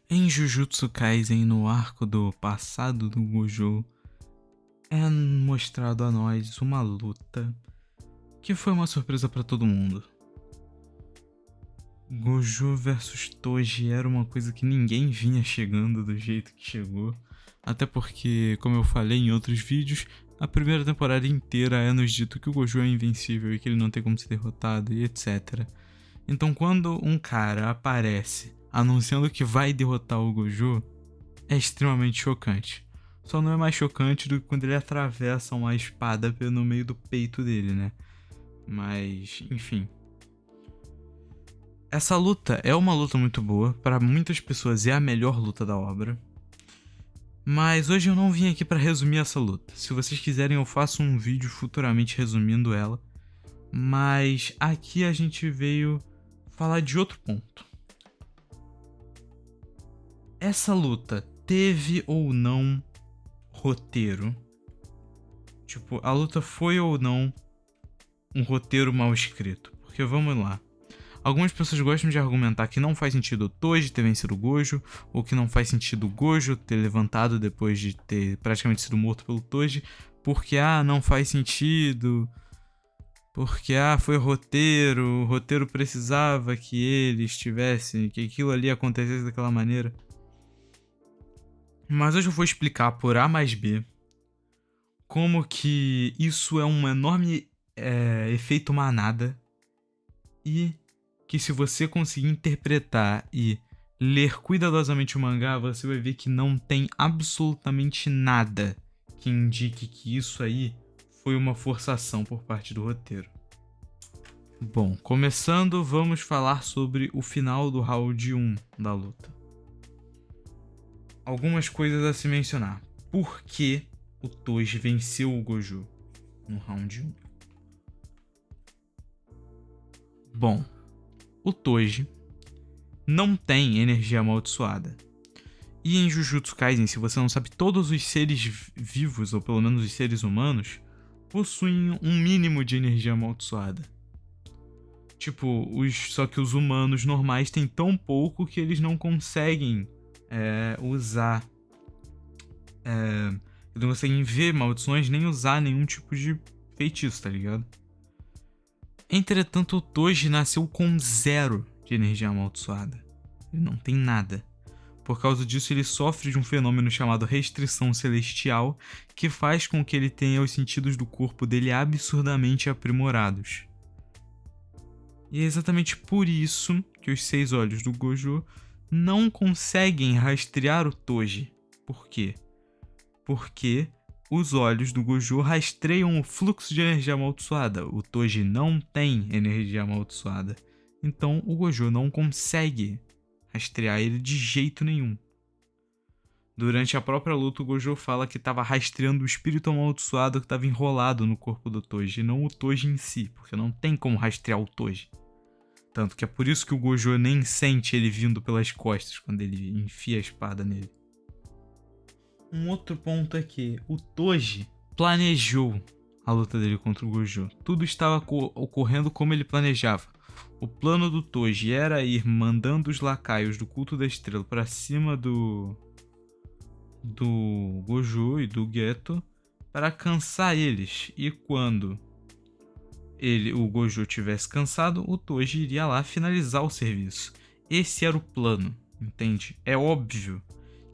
Em Jujutsu Kaisen, no arco do passado do Gojo, é mostrado a nós uma luta que foi uma surpresa para todo mundo. Gojo versus Toji era uma coisa que ninguém vinha chegando do jeito que chegou. Até porque, como eu falei em outros vídeos, a primeira temporada inteira é nos dito que o Gojo é invencível e que ele não tem como ser derrotado e etc. Então quando um cara aparece anunciando que vai derrotar o Gojo, é extremamente chocante. Só não é mais chocante do que quando ele atravessa uma espada no meio do peito dele, né? Mas, enfim. Essa luta é uma luta muito boa, para muitas pessoas é a melhor luta da obra. Mas hoje eu não vim aqui para resumir essa luta. Se vocês quiserem eu faço um vídeo futuramente resumindo ela. Mas aqui a gente veio falar de outro ponto. Essa luta teve ou não roteiro? Tipo, a luta foi ou não um roteiro mal escrito? Porque vamos lá. Algumas pessoas gostam de argumentar que não faz sentido o Toji ter vencido o Gojo, ou que não faz sentido o Gojo ter levantado depois de ter praticamente sido morto pelo Toji, porque não faz sentido, porque foi o roteiro precisava que eles tivessem, que aquilo ali acontecesse daquela maneira. Mas hoje eu vou explicar por A mais B como que isso é um enorme efeito manada e que se você conseguir interpretar e ler cuidadosamente o mangá, você vai ver que não tem absolutamente nada que indique que isso aí foi uma forçação por parte do roteiro. Bom, começando, vamos falar sobre o final do round 1 da luta. Algumas coisas a se mencionar. Por que o Toji venceu o Gojo no round 1? Bom, o Toji não tem energia amaldiçoada. E em Jujutsu Kaisen, se você não sabe, todos os seres vivos, ou pelo menos os seres humanos, possuem um mínimo de energia amaldiçoada. Tipo, só que os humanos normais têm tão pouco que eles não conseguem usar. Eles não conseguem ver maldições nem usar nenhum tipo de feitiço, tá ligado? Entretanto, o Toji nasceu com 0 de energia amaldiçoada. Ele não tem nada. Por causa disso, ele sofre de um fenômeno chamado restrição celestial, que faz com que ele tenha os sentidos do corpo dele absurdamente aprimorados. E é exatamente por isso que os 6 olhos do Gojo não conseguem rastrear o Toji. Por quê? Porque os olhos do Gojo rastreiam o fluxo de energia amaldiçoada. O Toji não tem energia amaldiçoada. Então o Gojo não consegue rastrear ele de jeito nenhum. Durante a própria luta, o Gojo fala que estava rastreando o espírito amaldiçoado que estava enrolado no corpo do Toji, e não o Toji em si, porque não tem como rastrear o Toji. Tanto que é por isso que o Gojo nem sente ele vindo pelas costas quando ele enfia a espada nele. Um outro ponto é que o Toji planejou a luta dele contra o Gojo. Tudo estava ocorrendo como ele planejava. O plano do Toji era ir mandando os lacaios do Culto da Estrela para cima do Gojo e do Geto para cansar eles. E quando o Gojo tivesse cansado, o Toji iria lá finalizar o serviço. Esse era o plano, entende? É óbvio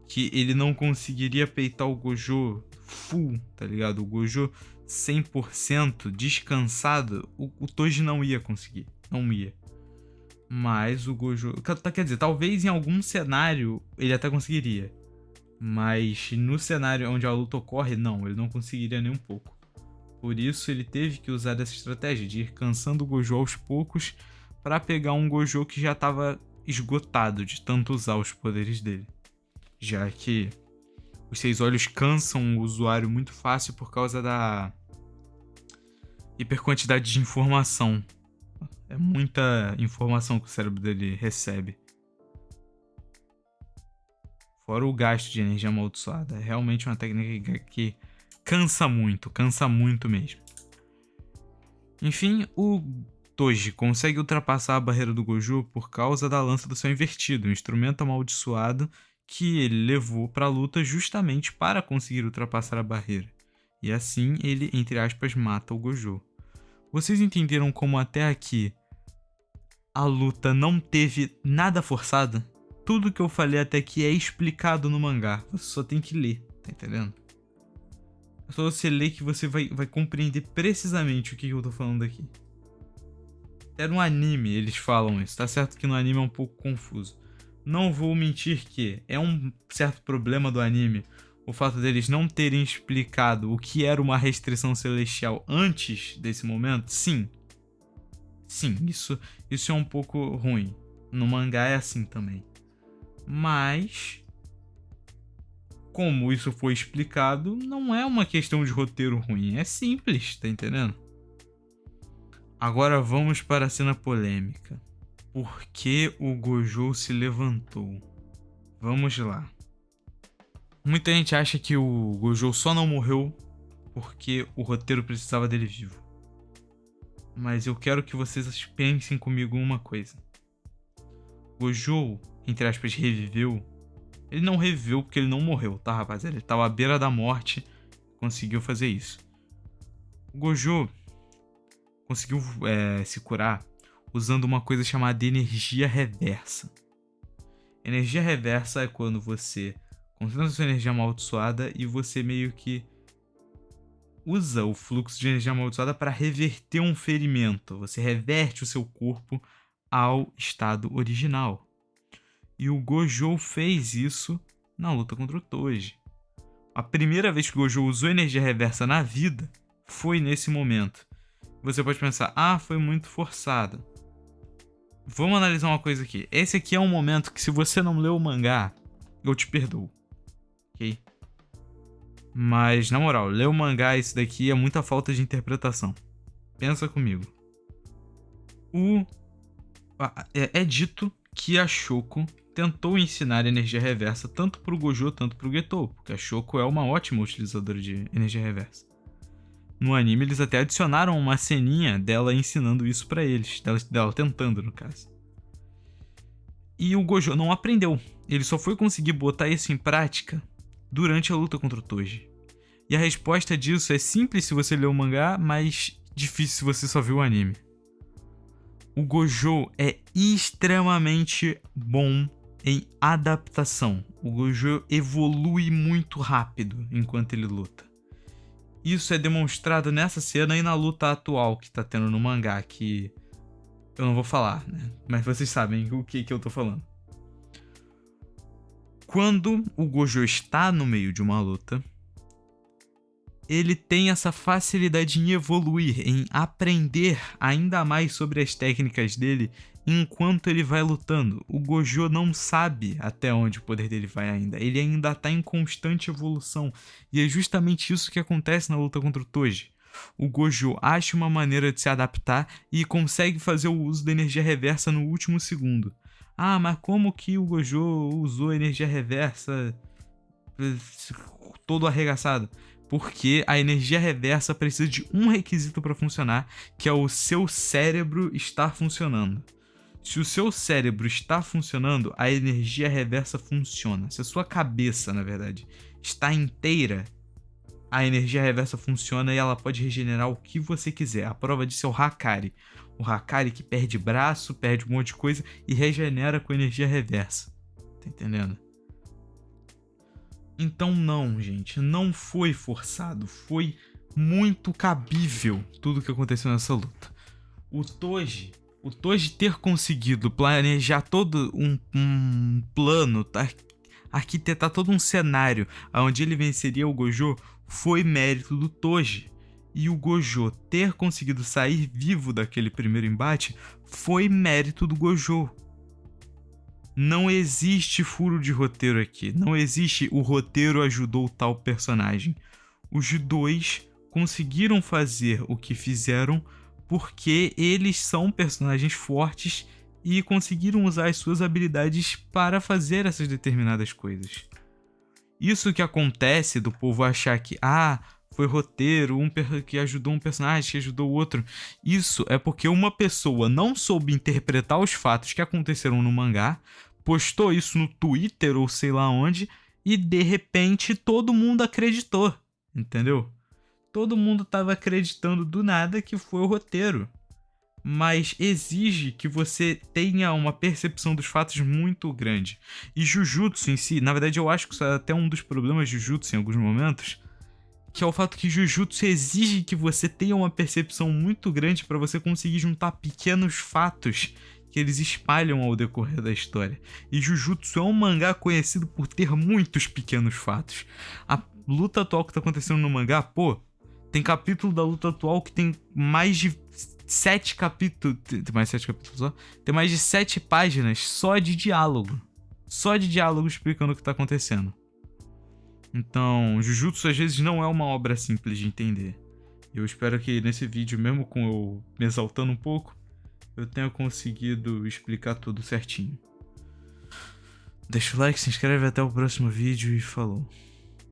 que ele não conseguiria peitar o Gojo full, tá ligado? O Gojo 100% descansado, o Toji não ia conseguir, não ia. Mas o Gojo... Quer dizer, talvez em algum cenário ele até conseguiria. Mas no cenário onde a luta ocorre, não, ele não conseguiria nem um pouco. Por isso ele teve que usar dessa estratégia de ir cansando o Gojo aos poucos para pegar um Gojo que já estava esgotado de tanto usar os poderes dele. Já que os 6 olhos cansam o usuário muito fácil por causa da hiperquantidade de informação. É muita informação que o cérebro dele recebe. Fora o gasto de energia amaldiçoada. É realmente uma técnica que cansa muito mesmo. Enfim, o Toji consegue ultrapassar a barreira do Gojo por causa da lança do céu invertido, um instrumento amaldiçoado que ele levou para a luta justamente para conseguir ultrapassar a barreira. E assim ele, entre aspas, mata o Gojo. Vocês entenderam como até aqui a luta não teve nada forçado? Tudo que eu falei até aqui é explicado no mangá. Você só tem que ler, tá entendendo? É só você ler que você vai compreender precisamente o que eu tô falando aqui. Até no anime eles falam isso. Tá certo que no anime é um pouco confuso. Não vou mentir que é um certo problema do anime o fato deles não terem explicado o que era uma restrição celestial antes desse momento. Sim, isso é um pouco ruim. No mangá é assim também. Mas, como isso foi explicado, não é uma questão de roteiro ruim. É simples, tá entendendo? Agora vamos para a cena polêmica. Por que o Gojo se levantou? Vamos lá. Muita gente acha que o Gojo só não morreu porque o roteiro precisava dele vivo. Mas eu quero que vocês pensem comigo uma coisa. Gojo, entre aspas, reviveu. Ele não reviveu porque ele não morreu, tá, rapaziada? Ele tava à beira da morte e conseguiu fazer isso. O Gojo conseguiu se curar usando uma coisa chamada energia reversa. Energia reversa é quando você concentra sua energia amaldiçoada e você meio que usa o fluxo de energia amaldiçoada para reverter um ferimento. Você reverte o seu corpo ao estado original. E o Gojo fez isso na luta contra o Toji. A primeira vez que o Gojo usou energia reversa na vida foi nesse momento. Você pode pensar, foi muito forçado. Vamos analisar uma coisa aqui. Esse aqui é um momento que, se você não leu o mangá, eu te perdoo. Ok? Mas, na moral, ler o mangá, isso daqui é muita falta de interpretação. Pensa comigo. É dito que a Shoko tentou ensinar energia reversa tanto pro Gojo, tanto pro Getou, porque a Shoko é uma ótima utilizadora de energia reversa. No anime, eles até adicionaram uma ceninha dela ensinando isso pra eles, dela tentando, no caso. E o Gojo não aprendeu. Ele só foi conseguir botar isso em prática durante a luta contra o Toji. E a resposta disso é simples se você ler o mangá, mas difícil se você só viu o anime. O Gojo é extremamente bom em adaptação. O Gojo evolui muito rápido enquanto ele luta. Isso é demonstrado nessa cena e na luta atual que tá tendo no mangá, que eu não vou falar, né? Mas vocês sabem o que eu tô falando. Quando o Gojo está no meio de uma luta, ele tem essa facilidade em evoluir, em aprender ainda mais sobre as técnicas dele enquanto ele vai lutando. O Gojo não sabe até onde o poder dele vai ainda. Ele ainda está em constante evolução. E é justamente isso que acontece na luta contra o Toji. O Gojo acha uma maneira de se adaptar e consegue fazer o uso da energia reversa no último segundo. Mas como que o Gojo usou energia reversa todo arregaçado? Porque a energia reversa precisa de um requisito para funcionar, que é o seu cérebro estar funcionando. Se o seu cérebro está funcionando, a energia reversa funciona. Se a sua cabeça, na verdade, está inteira, a energia reversa funciona e ela pode regenerar o que você quiser. A prova disso é o Hakari. O Hakari que perde braço, perde um monte de coisa e regenera com energia reversa. Tá entendendo? Então não, gente, não foi forçado, foi muito cabível tudo que aconteceu nessa luta. O Toji ter conseguido planejar todo um plano, arquitetar todo um cenário onde ele venceria o Gojo, foi mérito do Toji. E o Gojo ter conseguido sair vivo daquele primeiro embate foi mérito do Gojo. Não existe furo de roteiro aqui. Não existe o roteiro ajudou tal personagem. Os dois conseguiram fazer o que fizeram porque eles são personagens fortes e conseguiram usar as suas habilidades para fazer essas determinadas coisas. Isso que acontece do povo achar que foi roteiro, que ajudou um personagem, que ajudou o outro. Isso é porque uma pessoa não soube interpretar os fatos que aconteceram no mangá, postou isso no Twitter ou sei lá onde, e de repente todo mundo acreditou, entendeu? Todo mundo tava acreditando do nada que foi o roteiro. Mas exige que você tenha uma percepção dos fatos muito grande. E Jujutsu em si, na verdade eu acho que isso é até um dos problemas de Jujutsu em alguns momentos, que é o fato que Jujutsu exige que você tenha uma percepção muito grande para você conseguir juntar pequenos fatos que eles espalham ao decorrer da história. E Jujutsu é um mangá conhecido por ter muitos pequenos fatos. A luta atual que tá acontecendo no mangá, pô, tem capítulo da luta atual que tem mais de 7 capítulos. Tem mais 7 capítulos só? Tem mais de 7 páginas só de diálogo. Só de diálogo explicando o que tá acontecendo. Então, Jujutsu às vezes não é uma obra simples de entender. Eu espero que nesse vídeo, mesmo com eu me exaltando um pouco, eu tenha conseguido explicar tudo certinho. Deixa o like, se inscreve, até o próximo vídeo e falou.